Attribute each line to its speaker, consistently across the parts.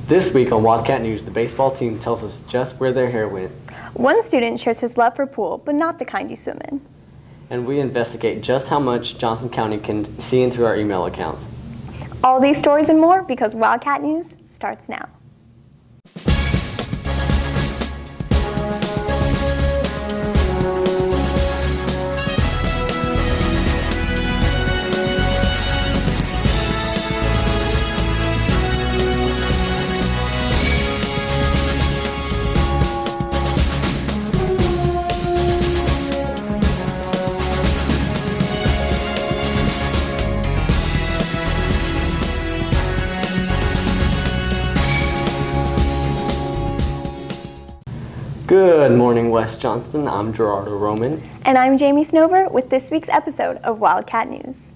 Speaker 1: This week on Wildcat News, the baseball team tells us just where their hair went.
Speaker 2: One student shares his love for pool, but not the kind you swim in.
Speaker 1: And we investigate just how much Johnston County can see into our email accounts.
Speaker 2: All these stories and more because Wildcat News starts now.
Speaker 1: Good morning, West Johnston. I'm Gerardo Roman.
Speaker 2: And I'm Jamie Snover with this week's episode of Wildcat News.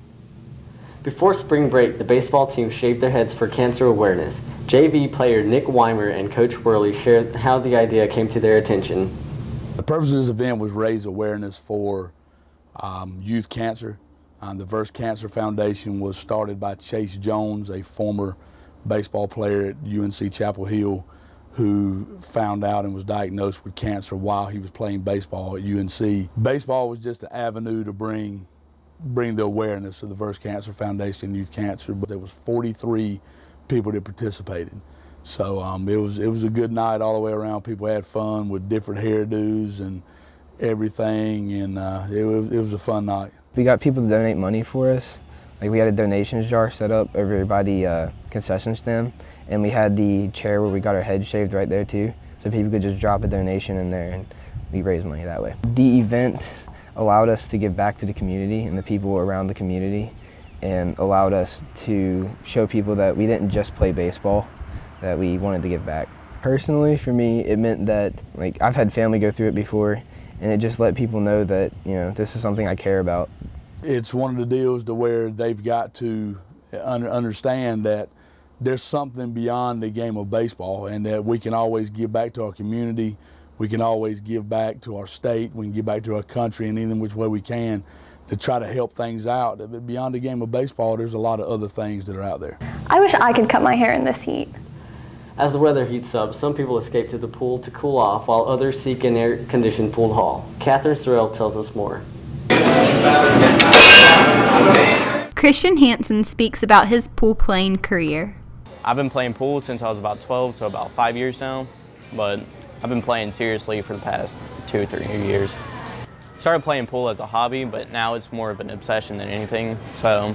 Speaker 1: Before spring break, the baseball team shaved their heads for cancer awareness. JV player Nick Weimer and Coach Worley shared how the idea came to their attention.
Speaker 3: The purpose of this event was raise awareness for youth cancer. The Verse Cancer Foundation was started by Chase Jones, a former baseball player at UNC Chapel Hill, who found out and was diagnosed with cancer while he was playing baseball at UNC. Baseball was just an avenue to bring the awareness of the Verse Cancer Foundation and youth cancer, but there was 43 people that participated. So it was a good night all the way around. People had fun with different hairdos and everything, and it was a fun night.
Speaker 4: We got people to donate money for us. Like, we had a donations jar set up over everybody concession stand, and we had the chair where we got our head shaved right there too, so people could just drop a donation in there and we raised money that way. The event allowed us to give back to the community and the people around the community, and allowed us to show people that we didn't just play baseball, that we wanted to give back. Personally, for me, it meant that, like, I've had family go through it before, and it just let people know that, you know, this is something I care about.
Speaker 3: It's one of the deals to where they've got to understand that there's something beyond the game of baseball, and that we can always give back to our community, we can always give back to our state, we can give back to our country in any which way we can to try to help things out. But beyond the game of baseball, there's a lot of other things that are out there.
Speaker 2: I wish I could cut my hair in this heat.
Speaker 1: As the weather heats up, some people escape to the pool to cool off, while others seek an air-conditioned pool hall. Katherine Serrell tells us more.
Speaker 5: Christian Hansen speaks about his pool playing career.
Speaker 6: I've been playing pool since I was about 12, so about 5 years now, but I've been playing seriously for the past 2 or 3 years. Started playing pool as a hobby, but now it's more of an obsession than anything, so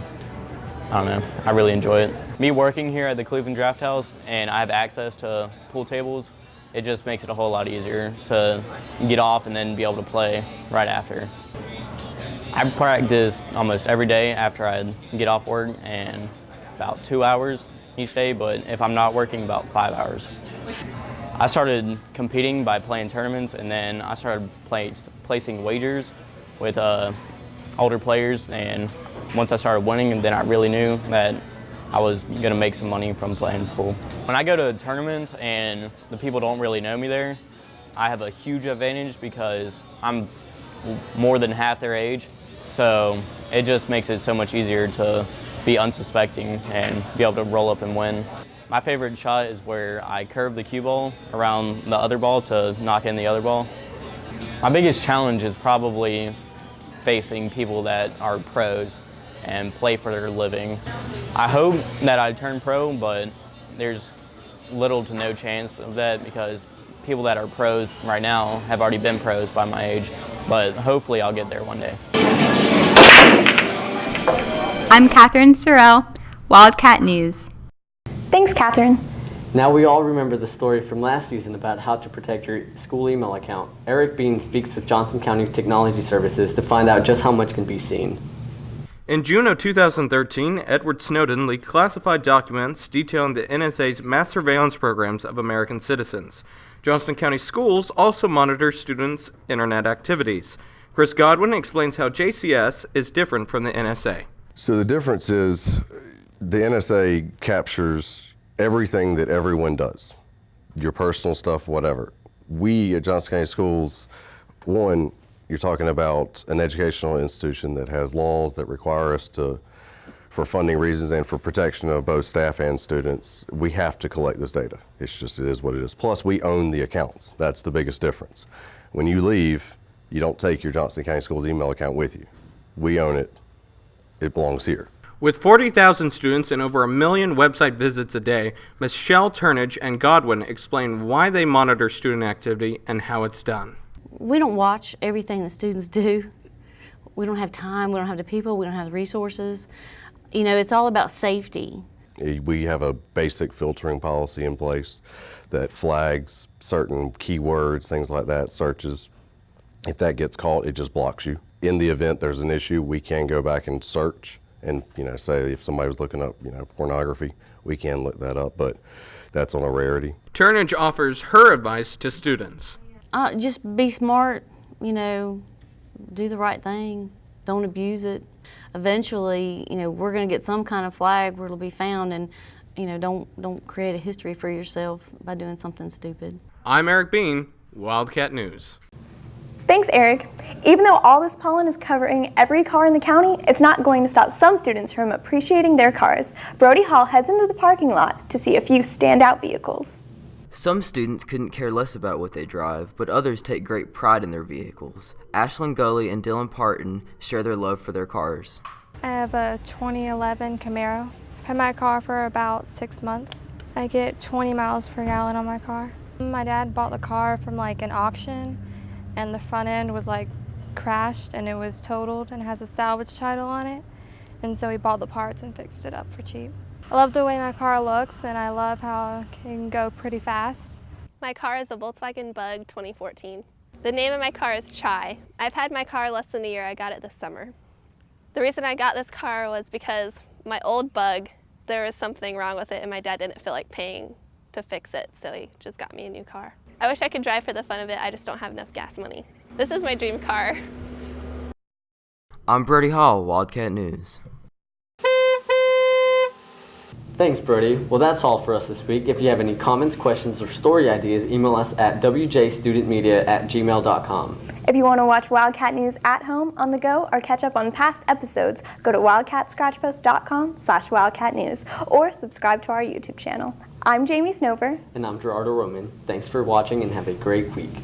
Speaker 6: I don't know, I really enjoy it. Me working here at the Cleveland Draft House and I have access to pool tables, it just makes it a whole lot easier to get off and then be able to play right after. I practice almost every day after I get off work, and about 2 hours each day, but if I'm not working, about 5 hours. I started competing by playing tournaments, and then I started placing wagers with older players, and once I started winning, then I really knew that I was going to make some money from playing pool. When I go to tournaments and the people don't really know me there, I have a huge advantage because I'm more than half their age, so it just makes it so much easier to be unsuspecting and be able to roll up and win. My favorite shot is where I curve the cue ball around the other ball to knock in the other ball. My biggest challenge is probably facing people that are pros and play for their living. I hope that I turn pro, but there's little to no chance of that because people that are pros right now have already been pros by my age, but hopefully I'll get there one day.
Speaker 5: I'm Katherine Serrell, Wildcat News.
Speaker 2: Thanks, Katherine.
Speaker 1: Now we all remember the story from last season about how to protect your school email account. Erik Beene speaks with Johnston County Technology Services to find out just how much can be seen.
Speaker 7: In June of 2013, Edward Snowden leaked classified documents detailing the NSA's mass surveillance programs of American citizens. Johnston County Schools also monitor students' internet activities. Chris Godwin explains how JCS is different from the NSA.
Speaker 8: So the difference is the NSA captures everything that everyone does, your personal stuff, whatever. We at Johnston County Schools, you're talking about an educational institution that has laws that require us to for funding reasons and for protection of both staff and students, we have to collect this data. It's just, it is what it is. Plus, we own the accounts. That's the biggest difference. When you leave, you don't take your Johnston County Schools email account with you. We own it. It belongs here.
Speaker 7: With 40,000 students and over 1 million website visits a day, Michelle Turnage and Godwin explain why they monitor student activity and how it's done.
Speaker 9: We don't watch everything the students do. We don't have time, we don't have the people, we don't have the resources. You know, it's all about safety.
Speaker 8: We have a basic filtering policy in place that flags certain keywords, things like that, searches. If that gets caught, it just blocks you. In the event there's an issue, we can go back and search and, you know, say if somebody was looking up, you know, pornography, we can look that up, but that's on a rarity.
Speaker 7: Turnage offers her advice to students.
Speaker 9: Just be smart, you know, do the right thing, don't abuse it. Eventually, you know, we're going to get some kind of flag where it'll be found, and, you know, don't create a history for yourself by doing something stupid.
Speaker 7: I'm Erik Beene, Wildcat News.
Speaker 2: Thanks, Erik. Even though all this pollen is covering every car in the county, it's not going to stop some students from appreciating their cars. Brody Hall heads into the parking lot to see a few standout vehicles.
Speaker 10: Some students couldn't care less about what they drive, but others take great pride in their vehicles. Ashlyn Gully and Dylan Parton share their love for their cars.
Speaker 11: I have a 2011 Camaro. I've had my car for about 6 months. I get 20 miles per gallon on my car. My dad bought the car from like an auction, and the front end was like crashed and it was totaled and has a salvage title on it. And so he bought the parts and fixed it up for cheap. I love the way my car looks, and I love how it can go pretty fast.
Speaker 12: My car is a Volkswagen Bug 2014. The name of my car is Chai. I've had my car less than a year. I got it this summer. The reason I got this car was because my old Bug, there was something wrong with it and my dad didn't feel like paying to fix it, so he just got me a new car. I wish I could drive for the fun of it, I just don't have enough gas money. This is my dream car.
Speaker 10: I'm Brody Hall, Wildcat News.
Speaker 1: Thanks, Brody. Well, that's all for us this week. If you have any comments, questions, or story ideas, email us at wjstudentmedia@gmail.com.
Speaker 2: If you want to watch Wildcat News at home, on the go, or catch up on past episodes, go to wildcatscratchpost.com/wildcatnews or subscribe to our YouTube channel. I'm Jamie Snover.
Speaker 1: And I'm Gerardo Roman. Thanks for watching and have a great week.